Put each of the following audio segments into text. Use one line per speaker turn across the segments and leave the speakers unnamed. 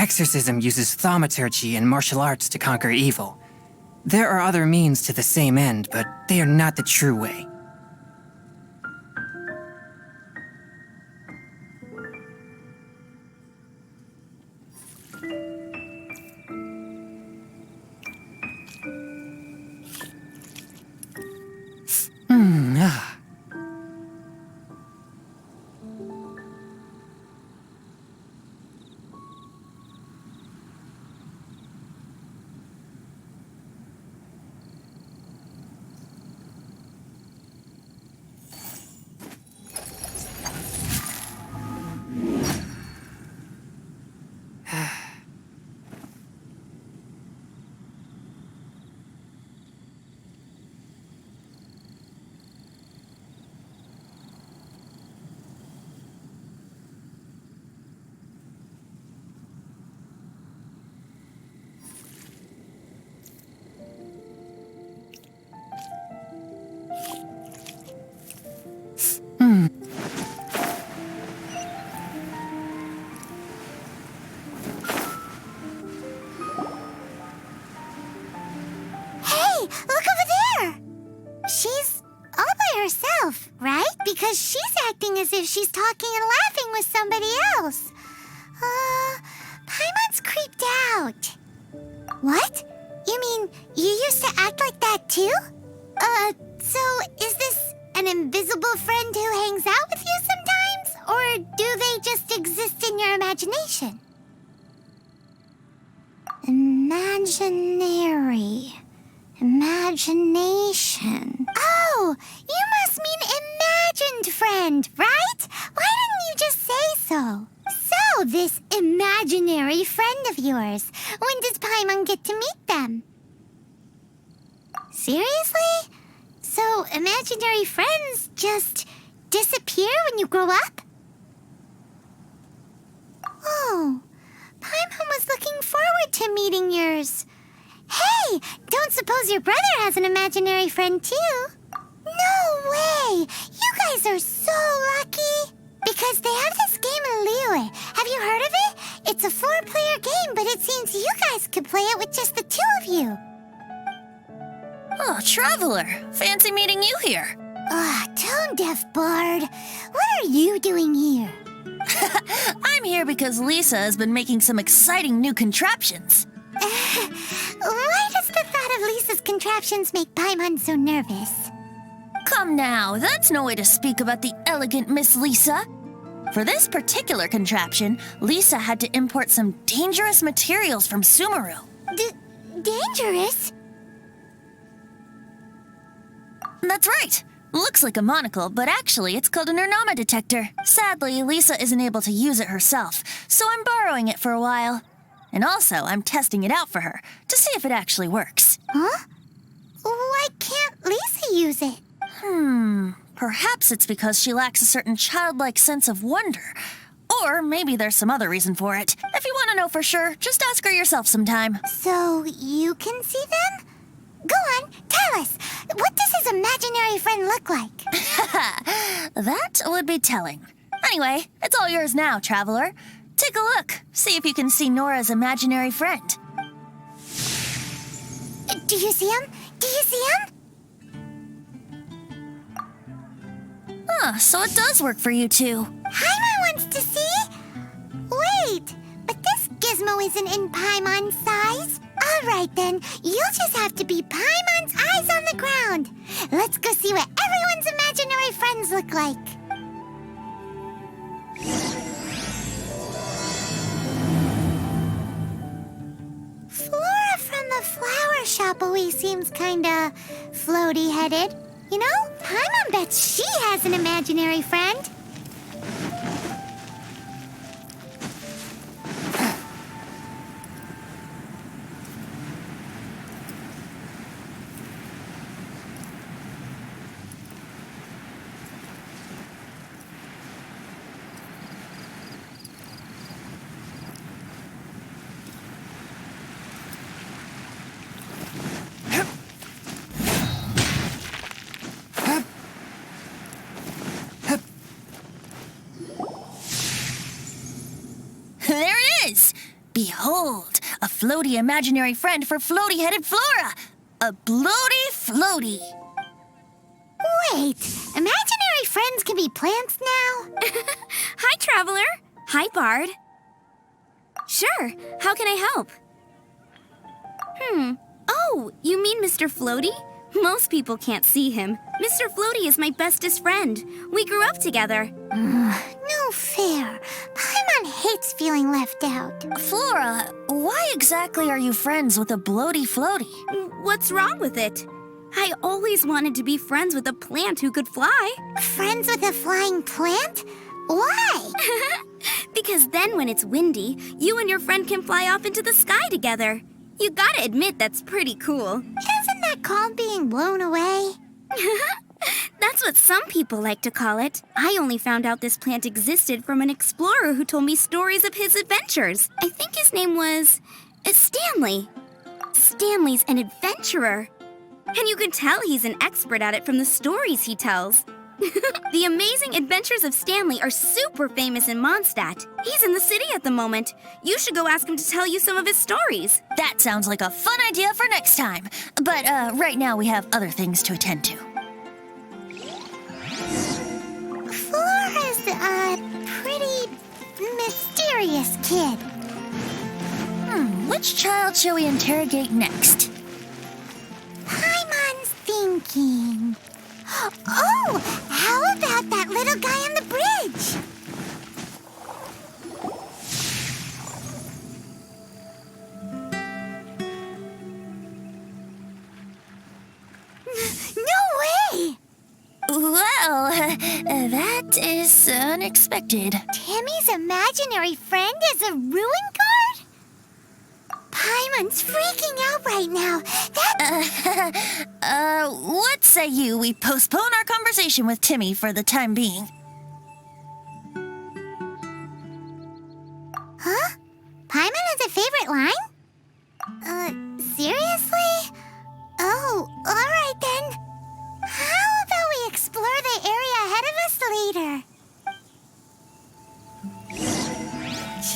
Exorcism uses thaumaturgy and martial arts to conquer evil. There are other means to the same end, but they are not the true way.
Because she's acting as if she's talking and laughing with somebody else. Paimon's creeped out. What? You mean you used to act like that too? So is this an invisible friend who hangs out with you sometimes? Or do they just exist in your imagination? Imagination. Oh, you must mean imagined friend, right? Why didn't you just say so? So, this imaginary friend of yours, when does Paimon get to meet them? Seriously? So, imaginary friends just disappear when you grow up? Oh, Paimon was looking forward to meeting yours. Hey, don't suppose your brother has an imaginary friend too? No way! You guys are so lucky! Because they have this game in Liyue. Have you heard of it? It's a 4-player game, but it seems you guys could play it with just the 2 of you.
Oh, Traveler! Fancy meeting you here.
Tone-deaf bard. What are you doing here?
I'm here because Lisa has been making some exciting new contraptions.
Why does the thought of Lisa's contraptions make Paimon so nervous?
Come now, that's no way to speak about the elegant Miss Lisa. For this particular contraption, Lisa had to import some dangerous materials from Sumeru.
Dangerous?
That's right. Looks like a monocle, but actually it's called an Ernama detector. Sadly, Lisa isn't able to use it herself, so I'm borrowing it for a while. And also, I'm testing it out for her, to see if it actually works.
Huh? Why can't Lisa use it?
Perhaps it's because she lacks a certain childlike sense of wonder. Or maybe there's some other reason for it. If you want to know for sure, just ask her yourself sometime.
So, you can see them? Go on, tell us. What does his imaginary friend look like?
That would be telling. Anyway, it's all yours now, Traveler. Take a look. See if you can see Nora's imaginary friend.
Do you see him? Do you see him?
So it does work for you two.
Paimon wants to see? Wait, but this gizmo isn't in Paimon's size. All right then, you'll just have to be Paimon's eyes on the ground. Let's go see what everyone's imaginary friends look like. Flora from the flower shop always seems kinda floaty-headed. You know, Paimon bets she has an imaginary friend.
There it is! Behold, a floaty imaginary friend for floaty-headed Flora! A bloaty floaty!
Wait, imaginary friends can be plants now?
Hi, Traveler. Hi, Bard. Sure, how can I help? Oh, you mean Mr. Floaty? Most people can't see him. Mr. Floaty is my bestest friend. We grew up together.
No fair. Paimon hates feeling left out.
Flora, why exactly are you friends with a bloaty floaty?
What's wrong with it? I always wanted to be friends with a plant who could fly.
Friends with a flying plant? Why?
Because then when it's windy, you and your friend can fly off into the sky together. You gotta admit that's pretty cool.
Isn't that called being blown away?
That's what some people like to call it. I only found out this plant existed from an explorer who told me stories of his adventures. I think his name was Stanley. Stanley's an adventurer. And you can tell he's an expert at it from the stories he tells. The Amazing Adventures of Stanley are super famous in Mondstadt. He's in the city at the moment. You should go ask him to tell you some of his stories.
That sounds like a fun idea for next time. But right now we have other things to attend to.
Flora's a pretty mysterious kid.
Which child shall we interrogate next?
Paimon's thinking. Oh, how about that little guy on the bridge? No way!
Well, that is unexpected.
Timmy's imaginary friend is a ruin guard? Paimon's freaking out right now.
What say you we postpone our conversation with Timmy for the time being?
Huh? Paimon has a favorite line? Seriously? Oh, alright then. How about we explore the area ahead of us later?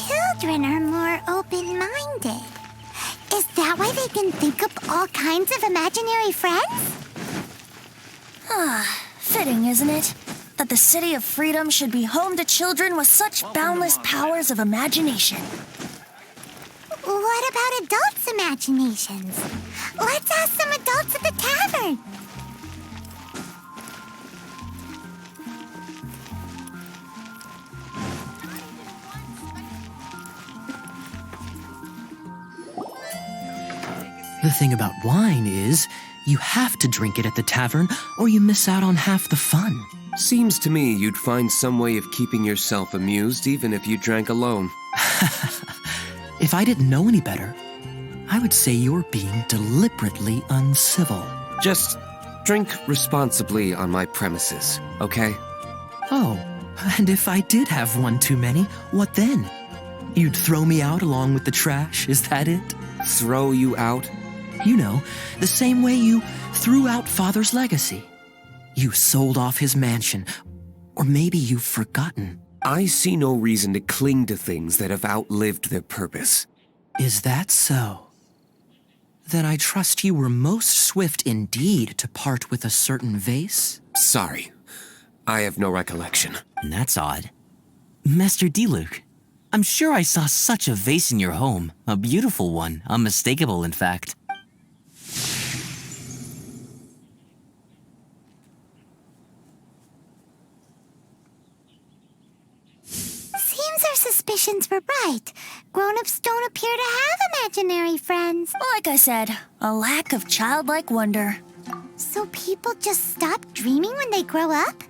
Children are more open-minded. Is that why they can think up all kinds of imaginary friends?
Fitting, isn't it? That the City of Freedom should be home to children with such boundless powers of imagination.
What about adults' imaginations? Let's ask some adults at the tavern.
The thing about wine is, you have to drink it at the tavern or you miss out on half the fun.
Seems to me you'd find some way of keeping yourself amused even if you drank alone.
If I didn't know any better, I would say you're being deliberately uncivil.
Just drink responsibly on my premises, okay?
Oh, and if I did have one too many, what then? You'd throw me out along with the trash, is that it?
Throw you out?
You know, the same way you threw out Father's legacy. You sold off his mansion, or maybe you've forgotten.
I see no reason to cling to things that have outlived their purpose.
Is that so? Then I trust you were most swift indeed to part with a certain vase?
Sorry, I have no recollection.
That's odd. Master Diluc, I'm sure I saw such a vase in your home. A beautiful one, unmistakable in fact.
Seems our suspicions were right. Grown-ups don't appear to have imaginary friends.
Like I said, a lack of childlike wonder.
So people just stop dreaming when they grow up?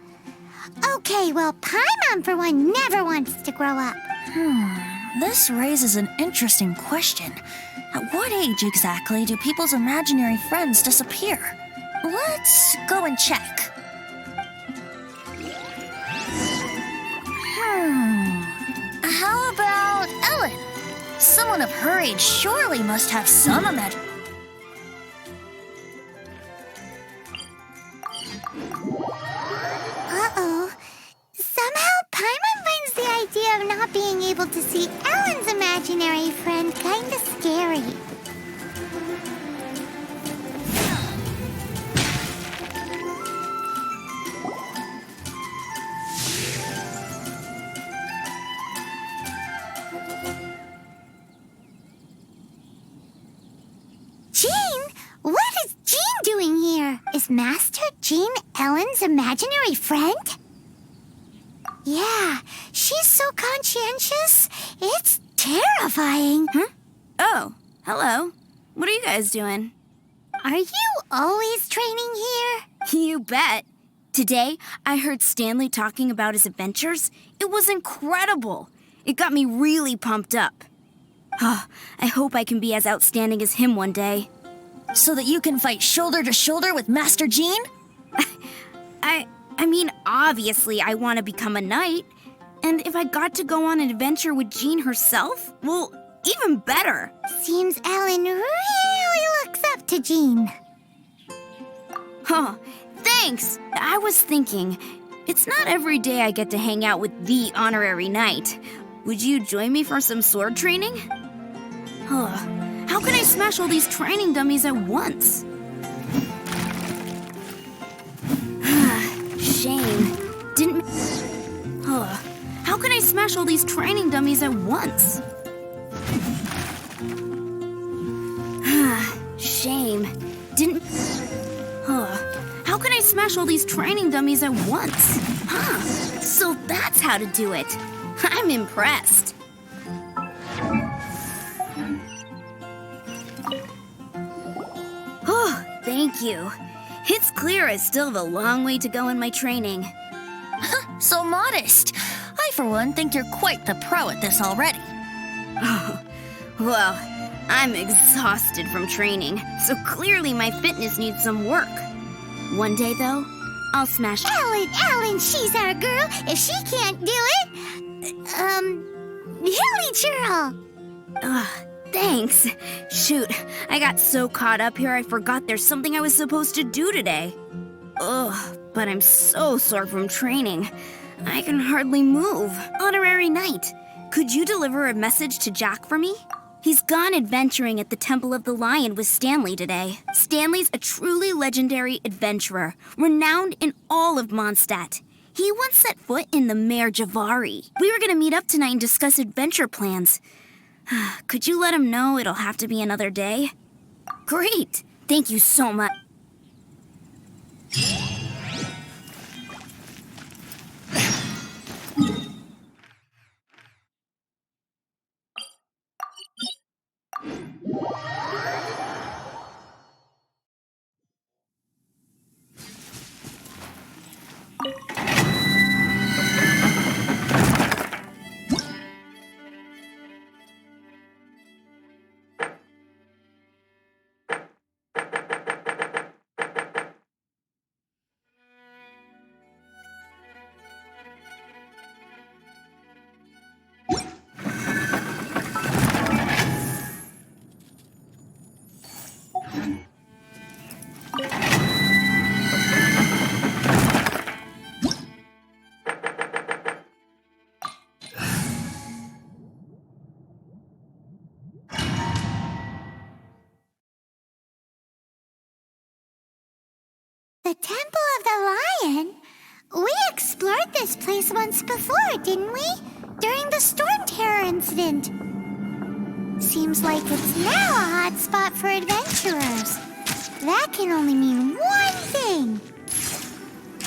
Okay, well, Paimon, for one, never wants to grow up.
This raises an interesting question. At what age exactly do people's imaginary friends disappear? Let's go and check. How about Ellen? Someone of her age surely must have some imagine.
Uh-oh. Somehow, Paimon finds the idea of not being able to see Ellen's imaginary imaginary friend kinda scary. Jean? What is Jean doing here? Is Master Jean Ellen's imaginary friend? Yeah, she's so conscientious. It's terrifying.
Huh? Oh, hello. What are you guys doing?
Are you always training here?
You bet. Today, I heard Stanley talking about his adventures. It was incredible. It got me really pumped up. I hope I can be as outstanding as him one day.
So that you can fight shoulder to shoulder with Master Jean?
I mean, obviously I want to become a knight. And if I got to go on an adventure with Jean herself, well, even better.
Seems Ellen really looks up to Jean.
Huh, thanks. I was thinking, it's not every day I get to hang out with the honorary knight. Would you join me for some sword training? How can I smash all these training dummies at once? Shame. Didn't... How can I smash all these training dummies at once? Shame. Didn't... How can I smash all these training dummies at once? So that's how to do it. I'm impressed. Oh, thank you. It's clear I still have a long way to go in my training.
So modest. I, for one, think you're quite the pro at this already.
Well, I'm exhausted from training, so clearly my fitness needs some work. One day, though, I'll smash...
Ellen, she's our girl. If she can't do it, Hilly Churl.
Thanks. Shoot, I got so caught up here I forgot there's something I was supposed to do today. But I'm so sore from training. I can hardly move. Honorary Knight, could you deliver a message to Jack for me? He's gone adventuring at the Temple of the Lion with Stanley today. Stanley's a truly legendary adventurer, renowned in all of Mondstadt. He once set foot in the Mare Javari. We were gonna meet up tonight and discuss adventure plans. Could you let him know it'll have to be another day? Great! Thank you so much.
The Temple of the Lion? We explored this place once before, didn't we? During the Storm Terror incident. Seems like it's now a hot spot for adventurers. That can only mean one thing.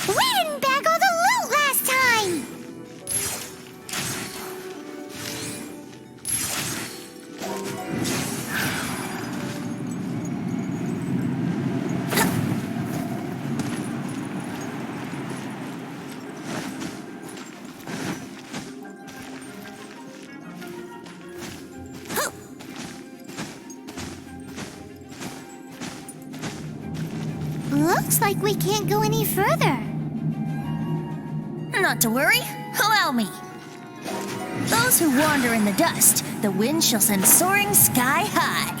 We didn't bag all the loot last time! Looks like we can't go any further.
Not to worry. Allow me. Those who wander in the dust, the wind shall send soaring sky high.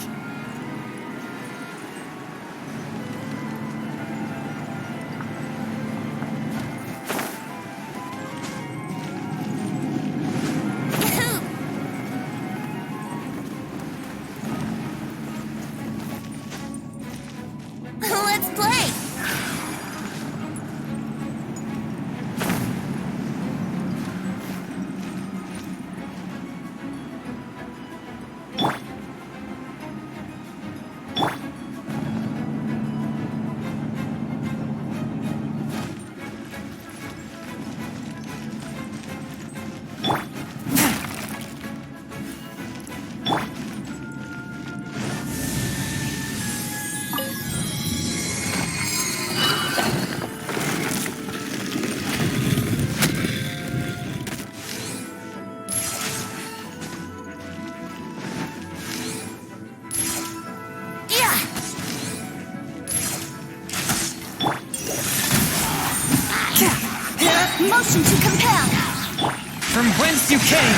Motion to compel!
From whence you came!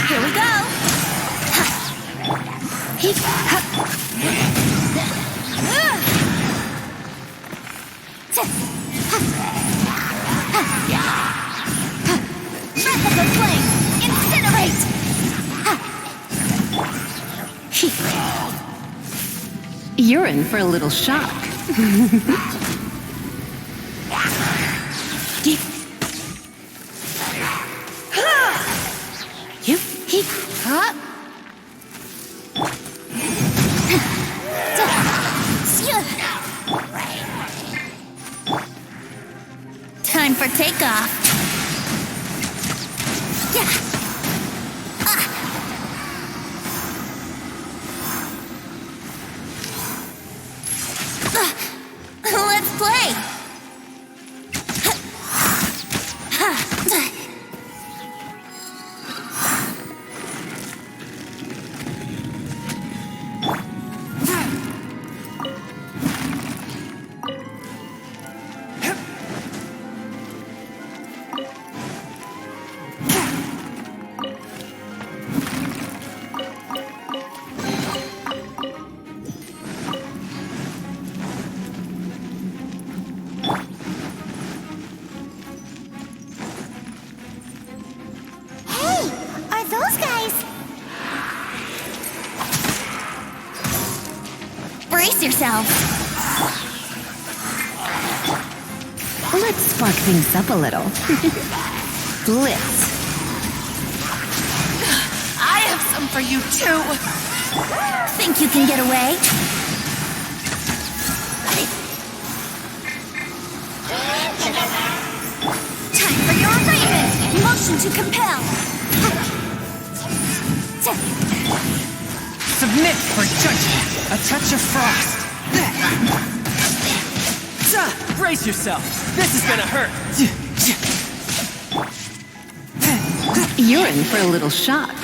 Here we go! Breath of flame! Incinerate!
You're in for a little shock.
Time for takeoff. Let's play.
Hey, are those guys?
Brace yourself.
Let's spark things up a little. Blitz.
I have some for you too!
Think you can get away? Time for your arraignment! Motion to compel!
Submit for judgment! A touch of frost! Brace yourself! This is gonna hurt!
You're in for a little shock.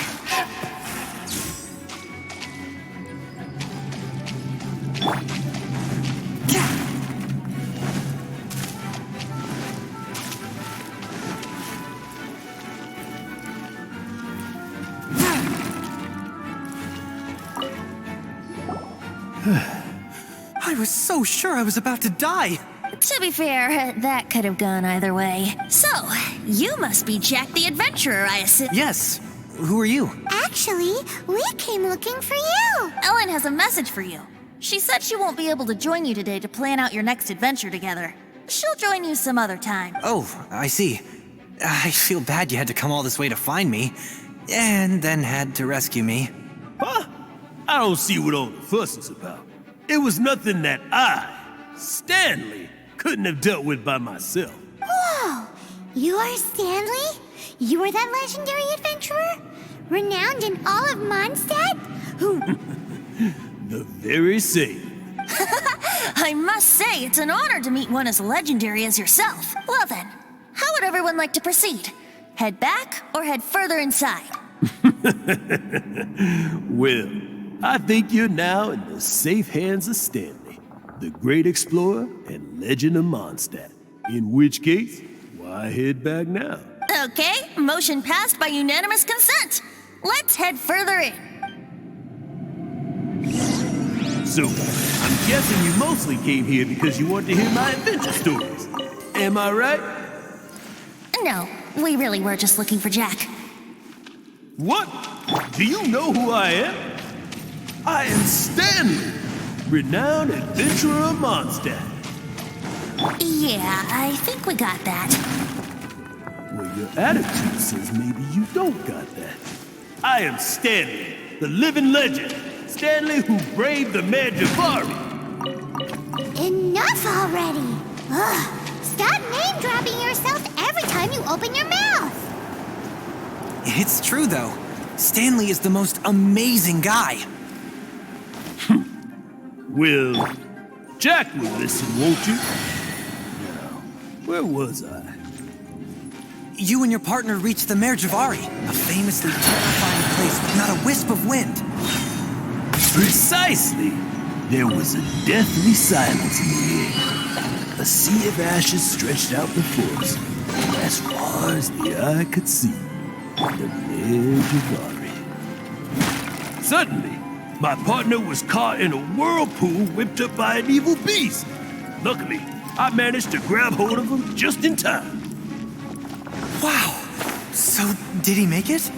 I was so sure I was about to die!
To be fair, that could have gone either way. So, you must be Jack the Adventurer, I assume.
Yes. Who are you?
Actually, we came looking for you.
Ellen has a message for you. She said she won't be able to join you today to plan out your next adventure together. She'll join you some other time.
Oh, I see. I feel bad you had to come all this way to find me, and then had to rescue me.
Huh? I don't see what all the fuss is about. It was nothing that I, Stanley, couldn't have dealt with by myself.
Whoa! You are Stanley? You are that legendary adventurer? Renowned in all of Mondstadt? Who...
The very same.
I I must say, it's an honor to meet one as legendary as yourself. Well then, how would everyone like to proceed? Head back or head further inside?
Well, I think you're now in the safe hands of Stanley, the great explorer and legend of Mondstadt. In which case, why head back now?
Okay, motion passed by unanimous consent. Let's head further in.
So, I'm guessing you mostly came here because you want to hear my adventure stories. Am I right?
No, we really were just looking for Jack.
What? Do you know who I am? I am Stanley, renowned adventurer of Mondstadt.
Yeah, I think we got that.
Well, your attitude says maybe you don't got that. I am Stanley, the living legend. Stanley who braved the Mandjavari.
Enough already! Ugh. Stop name-dropping yourself every time you open your mouth!
It's true, though. Stanley is the most amazing guy.
Well, Jack will listen, won't you? Now, where was I?
You and your partner reached the Mandjavari, a famously terrifying place with not a wisp of wind.
Precisely! There was a deathly silence in the air. A sea of ashes stretched out before us, as far as the eye could see. The Mandjavari. Suddenly, my partner was caught in a whirlpool whipped up by an evil beast. Luckily, I managed to grab hold of him just in time.
Wow. So, did he make it?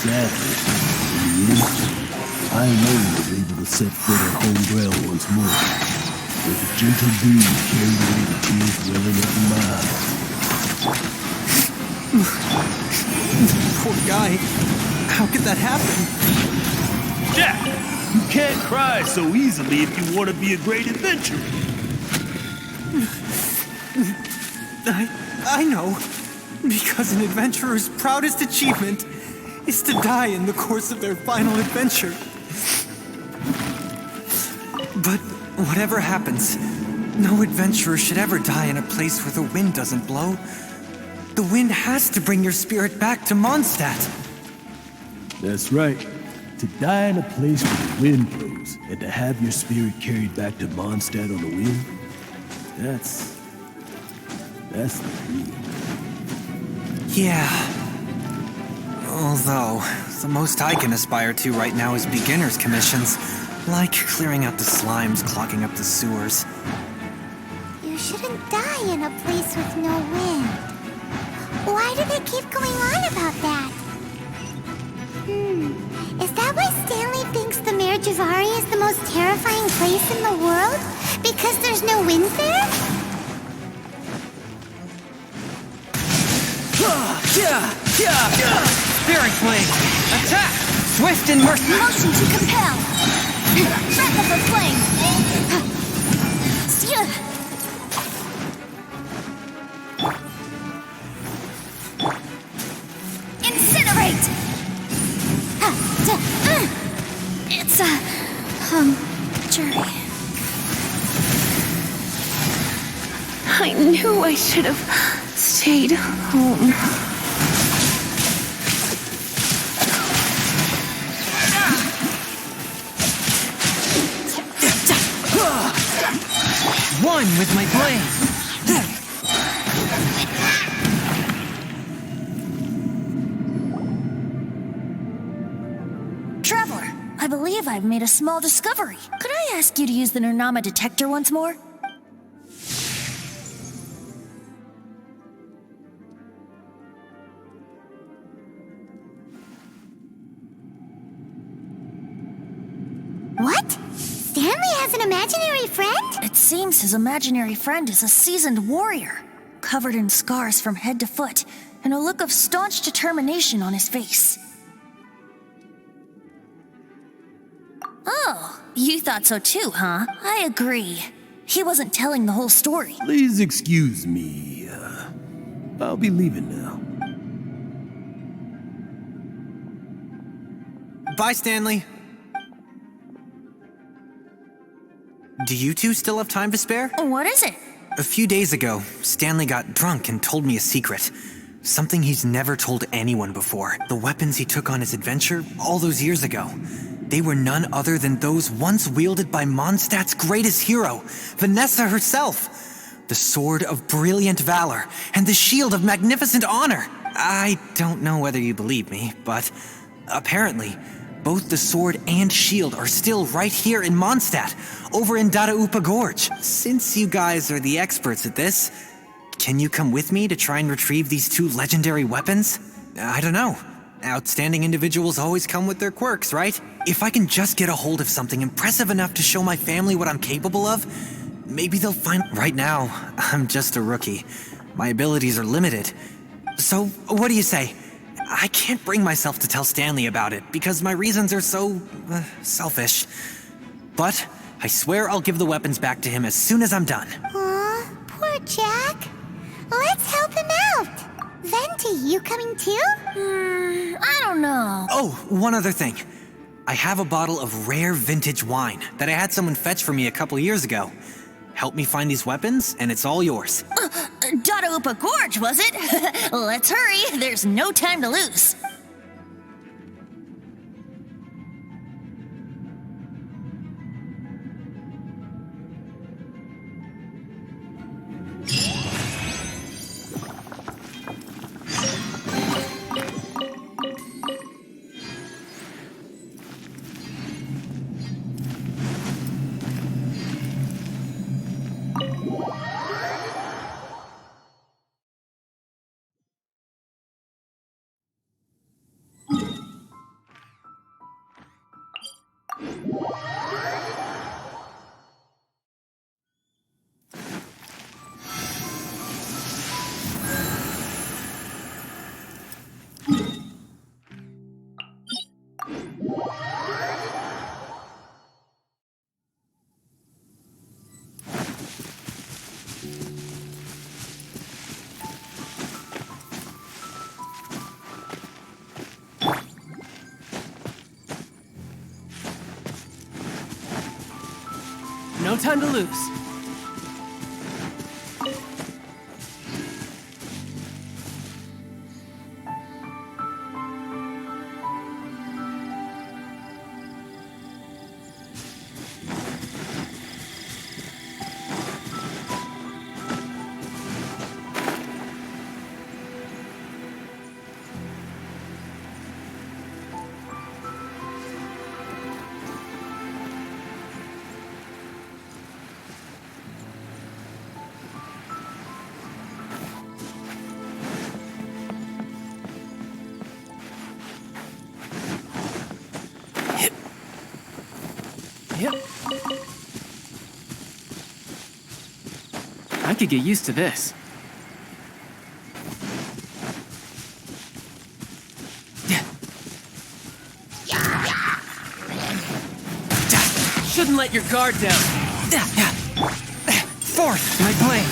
Sadly, in the end, I alone was able to set foot on home ground once more, where the gentle breeze carried away the tears welling up in my eyes.
Poor guy. How could that happen?
Jack, you can't cry so easily if you want to be a great adventurer.
I know. Because an adventurer's proudest achievement is to die in the course of their final adventure. But whatever happens, no adventurer should ever die in a place where the wind doesn't blow. The wind has to bring your spirit back to Mondstadt.
That's right. To die in a place where the wind blows and to have your spirit carried back to Mondstadt on the wind, that's the dream.
Yeah. Although, the most I can aspire to right now is beginner's commissions, like clearing out the slimes clogging up the sewers.
You shouldn't die in a place with no wind. Why do they keep going on about that? Is that why Stanley thinks the Mandjavari is the most terrifying place in the world? Because there's no wind there?
Spirit Blade! Attack! Swift and merciless!
Motion to compel! Breath of the flame! Incinerate! It's a... jury.
I knew I should have stayed home.
One with my blade!
Traveler, I believe I've made a small discovery. Could I ask you to use the Nernama detector once more?
What? Stanley has an imaginary friend?
It seems his imaginary friend is a seasoned warrior, covered in scars from head to foot, and a look of staunch determination on his face. Oh, you thought so too, huh? I agree. He wasn't telling the whole story.
Please excuse me. I'll be leaving now.
Bye, Stanley. Do you two still have time to spare?
What is it?
A few days ago, Stanley got drunk and told me a secret. Something he's never told anyone before. The weapons he took on his adventure all those years ago. They were none other than those once wielded by Mondstadt's greatest hero, Vanessa herself. The sword of brilliant valor and the shield of magnificent honor. I don't know whether you believe me, but apparently, both the sword and shield are still right here in Mondstadt, over in Dadaupa Gorge. Since you guys are the experts at this, can you come with me to try and retrieve these two legendary weapons? I don't know. Outstanding individuals always come with their quirks, right? If I can just get a hold of something impressive enough to show my family what I'm capable of, maybe they'll find... Right now, I'm just a rookie. My abilities are limited. So, what do you say? I can't bring myself to tell Stanley about it because my reasons are so... selfish. But I swear I'll give the weapons back to him as soon as I'm done.
Aw, poor Jack. Let's help him out. Venti, you coming too?
I don't know.
Oh, one other thing. I have a bottle of rare vintage wine that I had someone fetch for me a couple years ago. Help me find these weapons, and it's all yours.
Dadaupa Gorge, was it? Let's hurry. There's no time to lose.
No time to lose. Yep. I could get used to this. Shouldn't let your guard down.
Forth, my blade,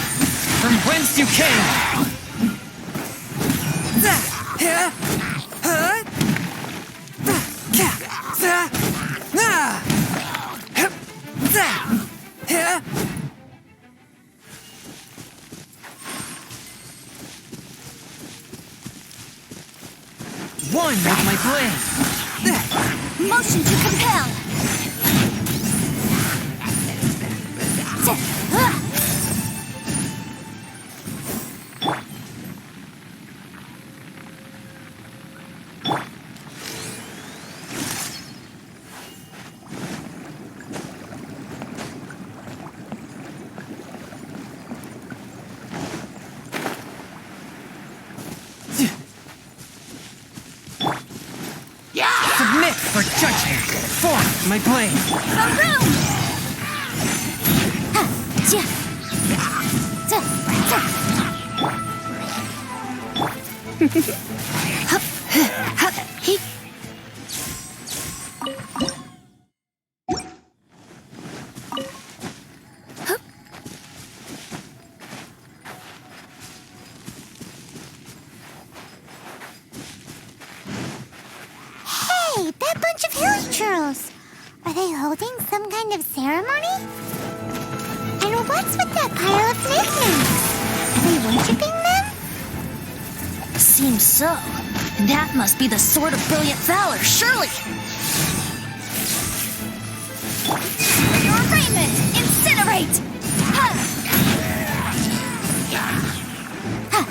from whence you came! One with my blade!
Motion to compel.
Submit for judgment! Forth, my blade!
Hey, that bunch of hilly churls. Are they holding some kind of ceremony? What's with that pile of knickknacks? Are they worshipping them?
Seems so. That must be the Sword of Brilliant Valor, surely! Your arraignment! Incinerate! Ha! Ha!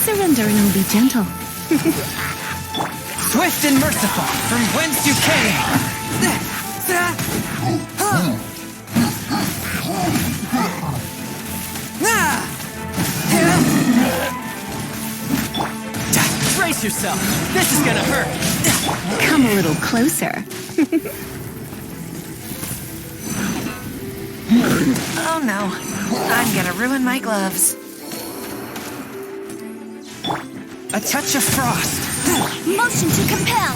Surrender and I'll be gentle.
Swift and merciful, from whence you came. Brace yourself. This is gonna hurt.
Come a little closer.
Oh no, I'm gonna ruin my gloves.
A touch of frost.
Motion to compel!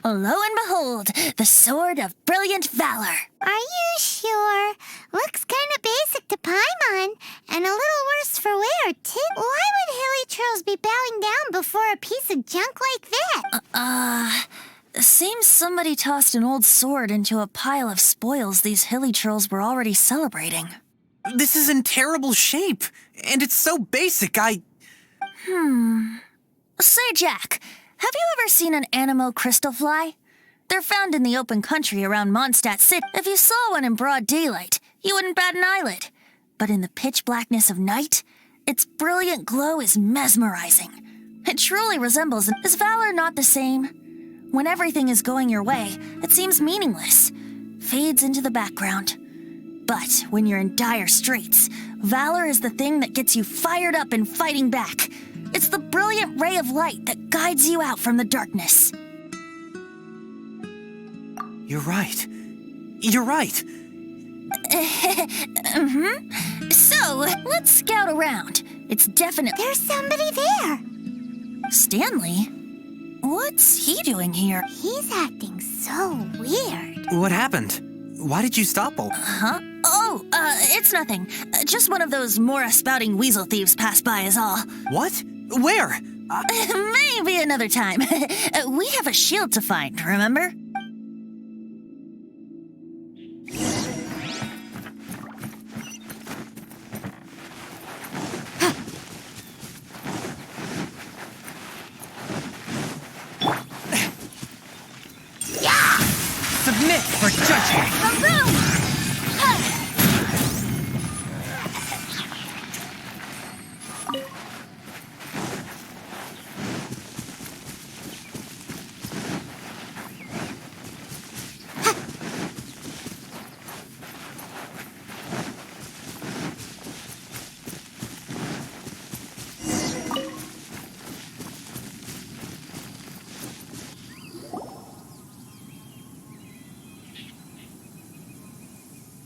Lo and behold, the Sword of Brilliant Valor.
Are you sure? Looks kind of basic to Paimon, and a little worse for wear, too. Why would hilly trolls be bowing down before a piece of junk like that?
Seems somebody tossed an old sword into a pile of spoils these hilly trolls were already celebrating.
This is in terrible shape, and it's so basic,
Say, Jack, have you ever seen an Animo crystal fly? They're found in the open country around Mondstadt City. If you saw one in broad daylight, you wouldn't bat an eyelid. But in the pitch blackness of night, its brilliant glow is mesmerizing. It truly resembles an... Is valor not the same? When everything is going your way, it seems meaningless, fades into the background. But when you're in dire straits, valor is the thing that gets you fired up and fighting back. It's the brilliant ray of light that guides you out from the darkness.
You're right. You're right.
So, let's scout around. It's definitely...
There's somebody there.
Stanley? What's he doing here?
He's acting so weird.
What happened? Why did you stop all?
Huh? Oh, it's nothing. Just one of those Mora spouting weasel thieves passed by is all.
What? Where?
Maybe another time. We have a shield to find, remember?
Submit for judgment.
Boom!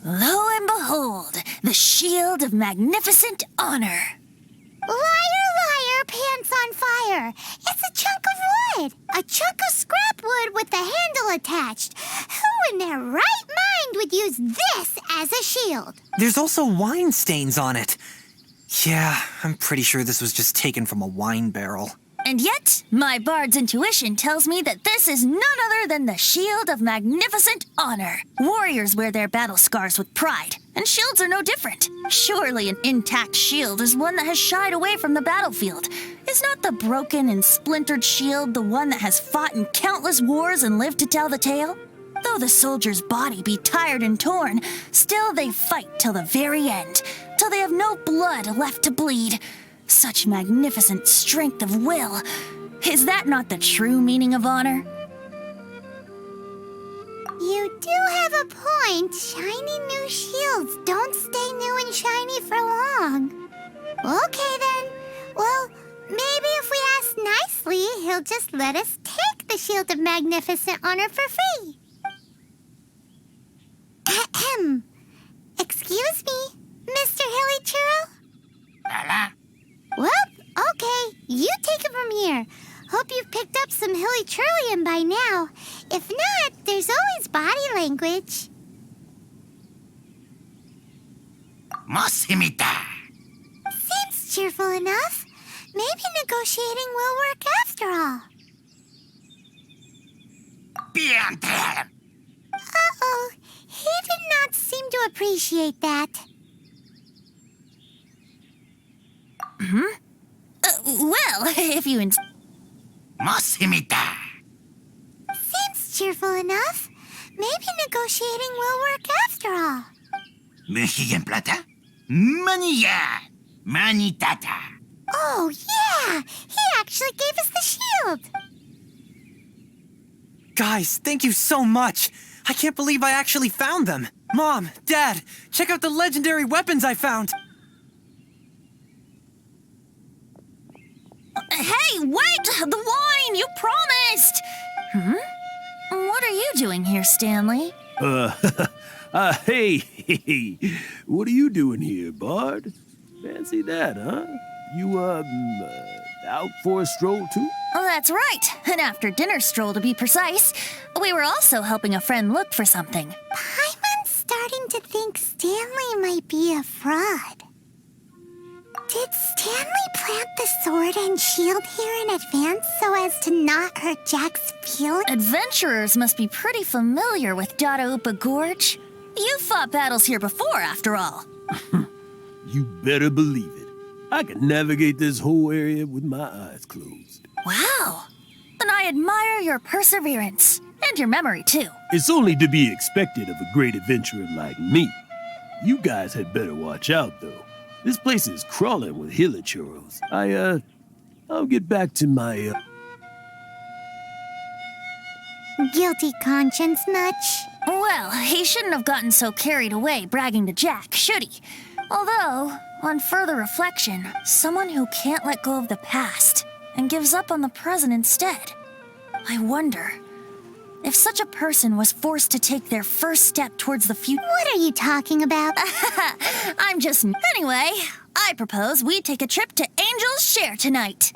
Lo and behold, the shield of magnificent honor.
Liar, liar, pants on fire. It's a chunk of wood. A chunk of scrap wood with the handle attached. Who in their right mind would use this as a shield?
There's also wine stains on it. Yeah, I'm pretty sure this was just taken from a wine barrel.
And yet, my bard's intuition tells me that this is none other than the shield of magnificent honor. Warriors wear their battle scars with pride, and shields are no different. Surely an intact shield is one that has shied away from the battlefield. Is not the broken and splintered shield the one that has fought in countless wars and lived to tell the tale? Though the soldier's body be tired and torn, still they fight till the very end, till they have no blood left to bleed. Such magnificent strength of will. Is that not the true meaning of honor?
You do have a point. Shiny new shields don't stay new and shiny for long. Okay then. Well, maybe if we ask nicely, he'll just let us take the shield of magnificent honor for free. Ahem. Excuse me, Mr. Hilly Churro? Well, okay, you take it from here. Hope you've picked up some Hilly Churlian by now. If not, there's always body language. Seems cheerful enough. Maybe negotiating will work after all. Uh-oh. He did not seem to appreciate that.
Well, if you
Seems cheerful enough. Maybe negotiating will work after all. Oh, yeah! He actually gave us the shield!
Guys, thank you so much. I can't believe I actually found them. Mom, Dad, check out the legendary weapons I found.
Hey, wait! The wine! You promised! What are you doing here, Stanley?
Hey, what are you doing here, Bard? Fancy that, huh? You, out for a stroll too?
Oh, that's right. An after-dinner stroll, to be precise. We were also helping a friend look for something.
Paimon's starting to think Stanley might be a fraud. Did Stanley plant the sword and shield here in advance so as to not hurt Jack's feelings?
Adventurers must be pretty familiar with Dada-Upa Gorge. You've fought battles here before, after all.
You better believe it. I can navigate this whole area with my eyes closed.
Wow. Then I admire your perseverance. And your memory, too.
It's only to be expected of a great adventurer like me. You guys had better watch out, though. This place is crawling with hilichurros. I'll get back to my,
Guilty conscience much?
Well, he shouldn't have gotten so carried away bragging to Jack, should he? Although, on further reflection, someone who can't let go of the past and gives up on the present instead. I wonder if such a person was forced to take their first step towards the future.
What are you talking about?
I'm just... Anyway, I propose we take a trip to Angel's Share tonight.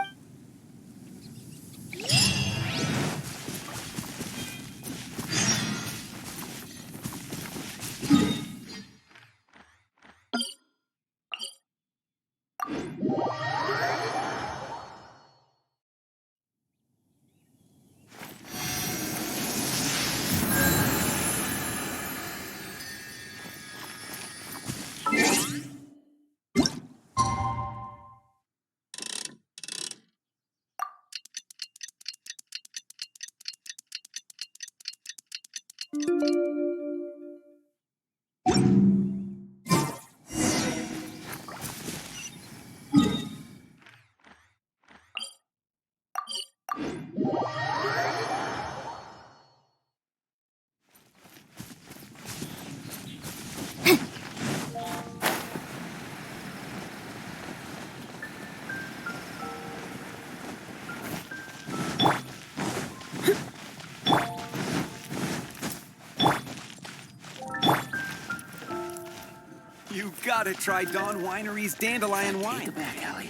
You gotta try Dawn Winery's Dandelion Wine.
the back alley.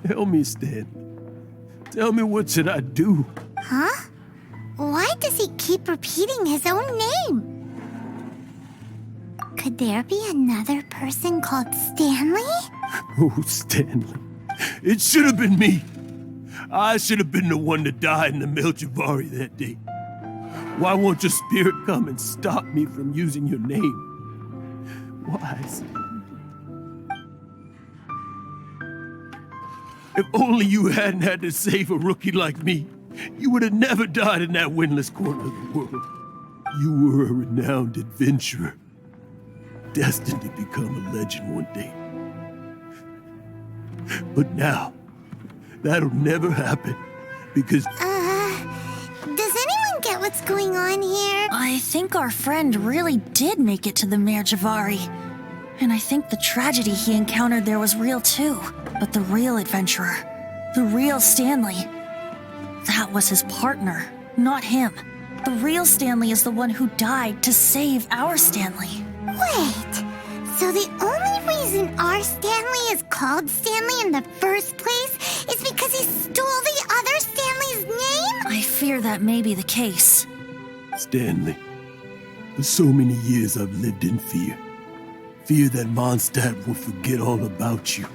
Tell me, Stan. Tell me, what should I do?
Huh? Why does he keep repeating his own name? Could there be another person called Stanley?
Oh, Stanley. It should have been me. I should have been the one to die in the Melchivari that day. Why won't your spirit come and stop me from using your name? Why, Stanley? If only you hadn't had to save a rookie like me, you would have never died in that windless corner of the world. You were a renowned adventurer, destined to become a legend one day. But now, that'll never happen, because...
Does anyone get what's going on here?
I think our friend really did make it to the Merjavari. And I think the tragedy he encountered there was real too. But the real adventurer, the real Stanley, that was his partner, not him. The real Stanley is the one who died to save our Stanley.
Wait, so the only reason our Stanley is called Stanley in the first place is because he stole the other Stanley's name?
I fear that may be the case.
Stanley, for so many years I've lived in fear. Fear that Mondstadt will forget all about you.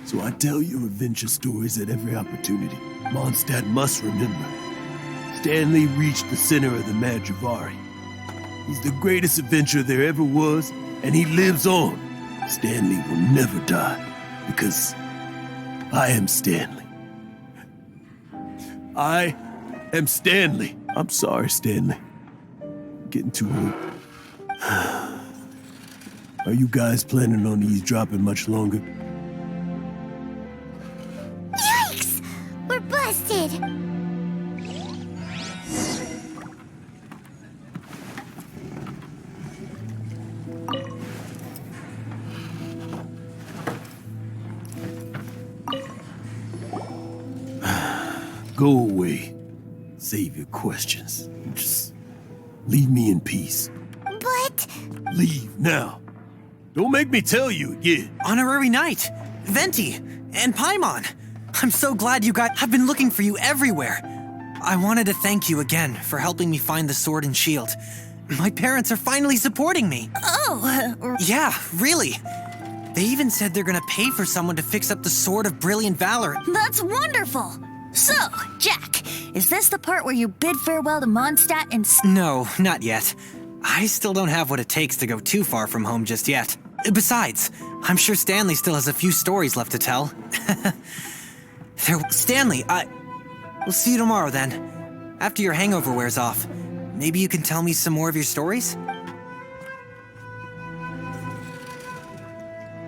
So I tell your adventure stories at every opportunity. Mondstadt must remember. Stanley reached the center of the Madrivari. He's the greatest adventurer there ever was, and he lives on. Stanley will never die, because I am Stanley. I am Stanley. I'm sorry, Stanley. Getting too old. Are you guys planning on eavesdropping much longer?
Yikes! We're busted!
Go away. Save your questions. Just leave me in peace.
But...
Leave now. Don't make me tell you again.
Honorary Knight, Venti, and Paimon. I'm so glad you got... I've been looking for you everywhere. I wanted to thank you again for helping me find the sword and shield. My parents are finally supporting me.
Oh,
Yeah, really. They even said they're gonna pay for someone to fix up the Sword of Brilliant Valor.
that's wonderful. So, Jack, is this the part where you bid farewell to Mondstadt and...
No, not yet. I still don't have what it takes to go too far from home just yet. Besides, I'm sure Stanley still has a few stories left to tell. Stanley, we'll see you tomorrow then. After your hangover wears off. Maybe you can tell me some more of your stories?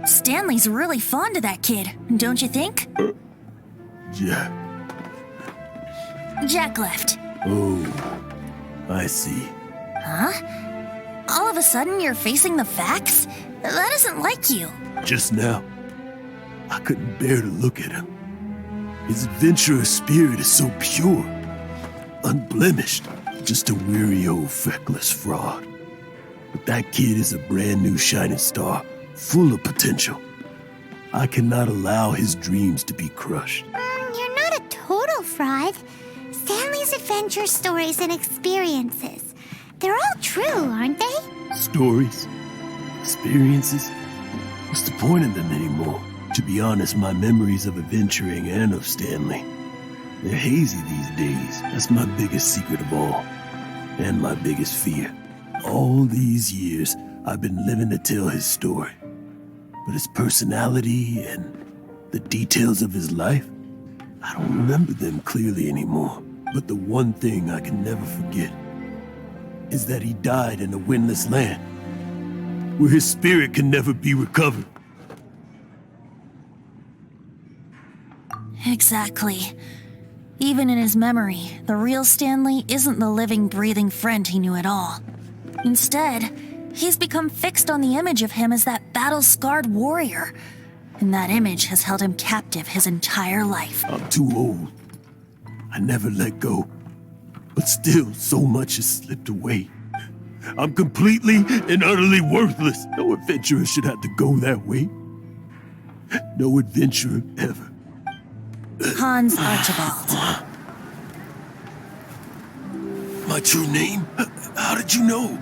Stanley's really fond of that kid, don't you think?
Jack.
Jack left.
Oh, I see.
Huh? All of a sudden you're facing the facts? That isn't like you.
Just now, I couldn't bear to look at him. His adventurous spirit is so pure, unblemished. Just a weary old feckless fraud. But that kid is a brand new shining star, full of potential. I cannot allow his dreams to be crushed.
You're not a total fraud. Stanley's adventure stories and experiences. They're all true, aren't they?
Stories? Experiences? What's the point of them anymore? To be honest, my memories of adventuring and of Stanley, they're hazy these days. That's my biggest secret of all. And my biggest fear. All these years, I've been living to tell his story. But his personality and the details of his life, I don't remember them clearly anymore. But the one thing I can never forget is that he died in a windless land, where his spirit can never be recovered.
Exactly. Even in his memory, the real Stanley isn't the living, breathing friend he knew at all. Instead, he's become fixed on the image of him as that battle-scarred warrior. And that image has held him captive his entire life.
I'm too old. I never let go. But still, so much has slipped away. I'm completely and utterly worthless. No adventurer should have to go that way. No adventurer ever.
Hans Archibald.
My true name? How did you know?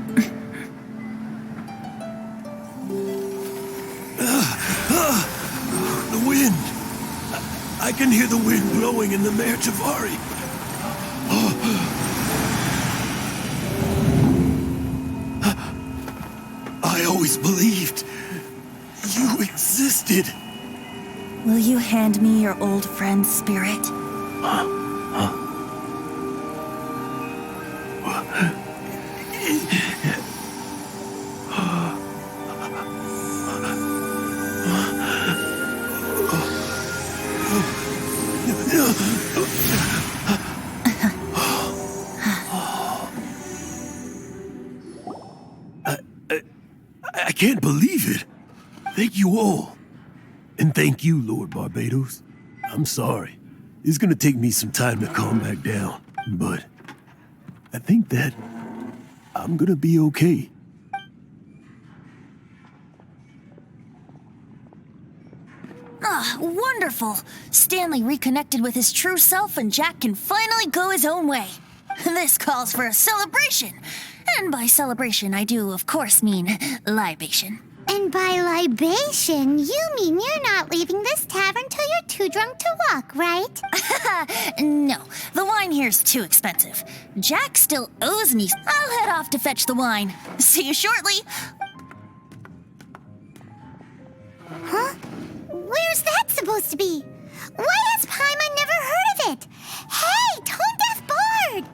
The wind. I can hear the wind blowing in the Madrivari. I always believed you existed.
Will you hand me your old friend's spirit?
I can't believe it. Thank you all. And thank you, Lord Barbados. I'm sorry. It's gonna take me some time to calm back down. But I think that I'm gonna be okay.
Ah, wonderful! Stanley reconnected with his true self and Jack can finally go his own way. This calls for a celebration. And by celebration, I do, of course, mean libation.
And by libation, you mean you're not leaving this tavern till you're too drunk to walk, right?
No, the wine here's too expensive. Jack still owes me. I'll head off to fetch the wine. See you shortly.
Huh? Where's that supposed to be? Why has Paimon never heard of it? Hey, tone deaf bard!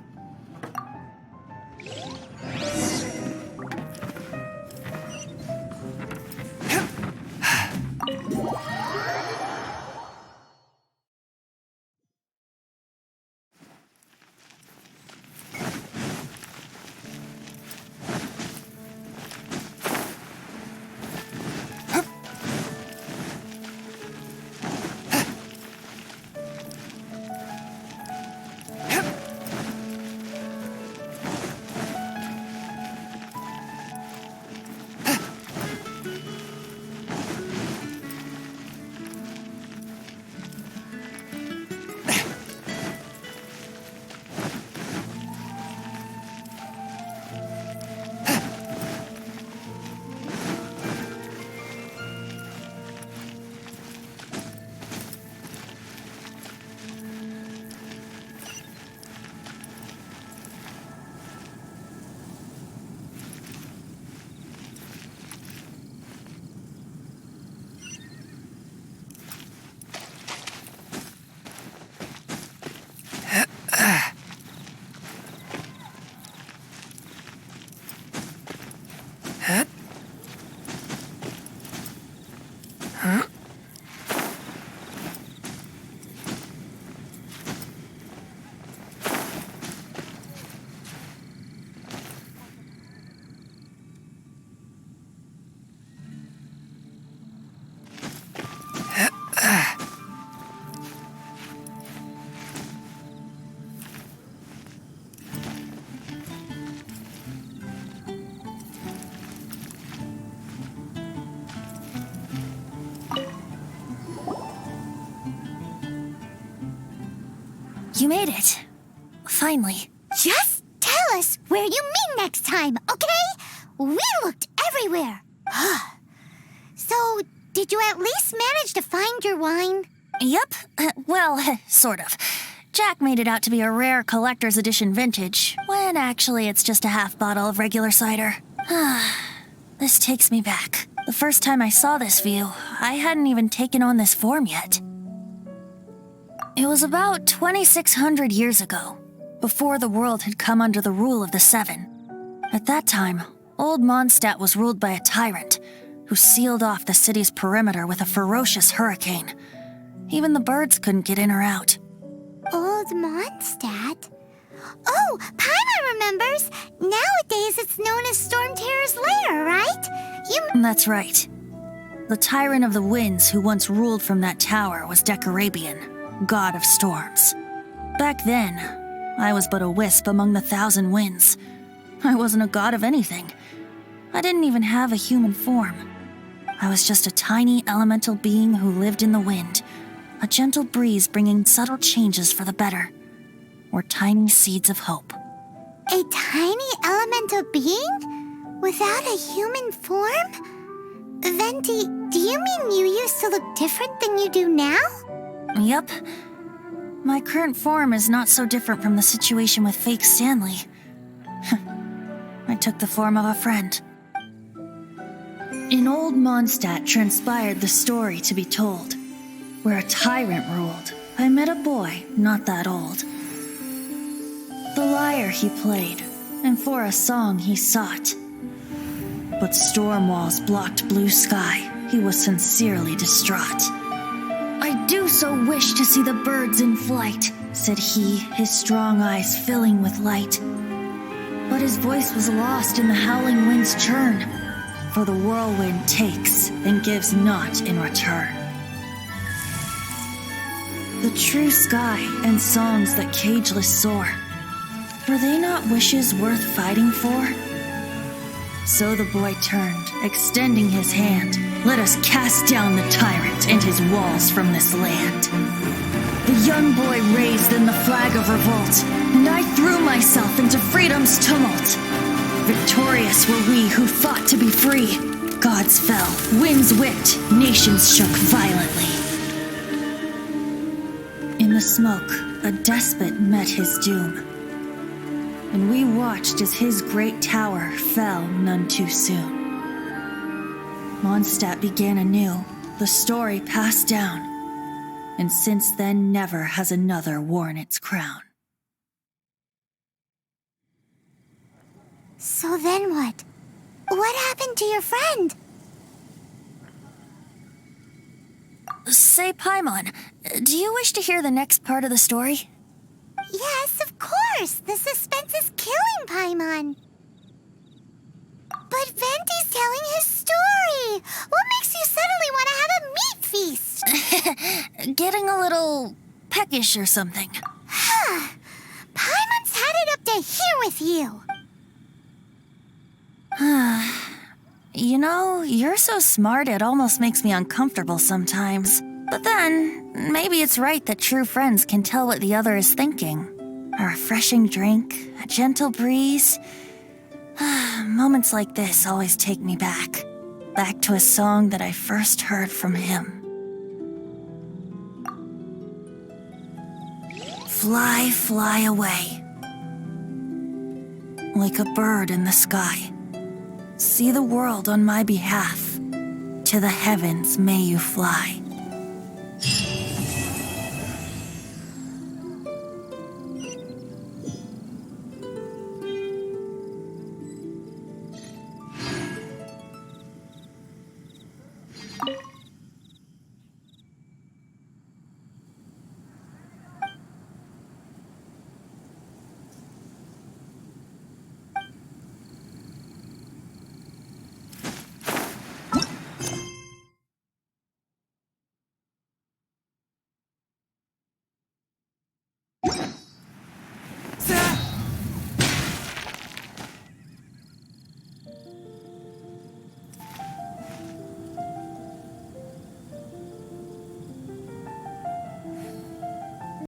You made it. Finally.
Just tell us where you meet next time, okay? We looked everywhere. So, did you at least manage to find your wine?
Yep. Well, sort of. Jack made it out to be a rare collector's edition vintage, when actually it's just a half bottle of regular cider. This takes me back. The first time I saw this view, I hadn't even taken on this form yet. It was about 2,600 years ago, before the world had come under the rule of the Seven. At that time, old Mondstadt was ruled by a tyrant who sealed off the city's perimeter with a ferocious hurricane. Even the birds couldn't get in or out.
Old Mondstadt? Oh, Paimon remembers! Nowadays it's known as Storm Terror's lair, right?
That's right. The tyrant of the winds who once ruled from that tower was Decarabian, god of storms. Back then, I was but a wisp among the 1,000 winds. I wasn't a god of anything. I didn't even have a human form. I was just a tiny elemental being who lived in the wind, a gentle breeze bringing subtle changes for the better, or tiny seeds of hope.
A tiny elemental being? Without a human form? Venti, do you mean you used to look different than you do now?
Yep. My current form is not so different from the situation with fake Stanley. I took the form of a friend. In old Mondstadt transpired the story to be told. Where a tyrant ruled, I met a boy not that old. The lyre he played, and for a song he sought. But storm walls blocked blue sky, he was sincerely distraught. I do so wish to see the birds in flight, said he, his strong eyes filling with light. But his voice was lost in the howling wind's churn, for the whirlwind takes and gives not in return. The true sky and songs that cageless soar, Were they not wishes worth fighting for? So the boy turned, extending his hand. Let us cast down the tyrant and his walls from this land. The young boy raised then the flag of revolt, and I threw myself into freedom's tumult. Victorious were we who fought to be free. Gods fell, winds whipped, nations shook violently. In the smoke, a despot met his doom, and we watched as his great tower fell none too soon. Mondstadt began anew, the story passed down, and since then never has another worn its crown.
So then what? What happened to your friend?
Say, Paimon, do you wish to hear the next part of the story?
Yes, of course. The suspense is killing Paimon. But Venti's telling his story. What makes you suddenly want to have a meat feast?
Getting a little peckish or something.
Paimon's had it up to here with you.
You know, you're so smart it almost makes me uncomfortable sometimes. But then, maybe it's right that true friends can tell what the other is thinking. A refreshing drink, a gentle breeze. Moments like this always take me back. Back to a song that I first heard from him. Fly, fly away. Like a bird in the sky. See the world on my behalf. To the heavens may you fly.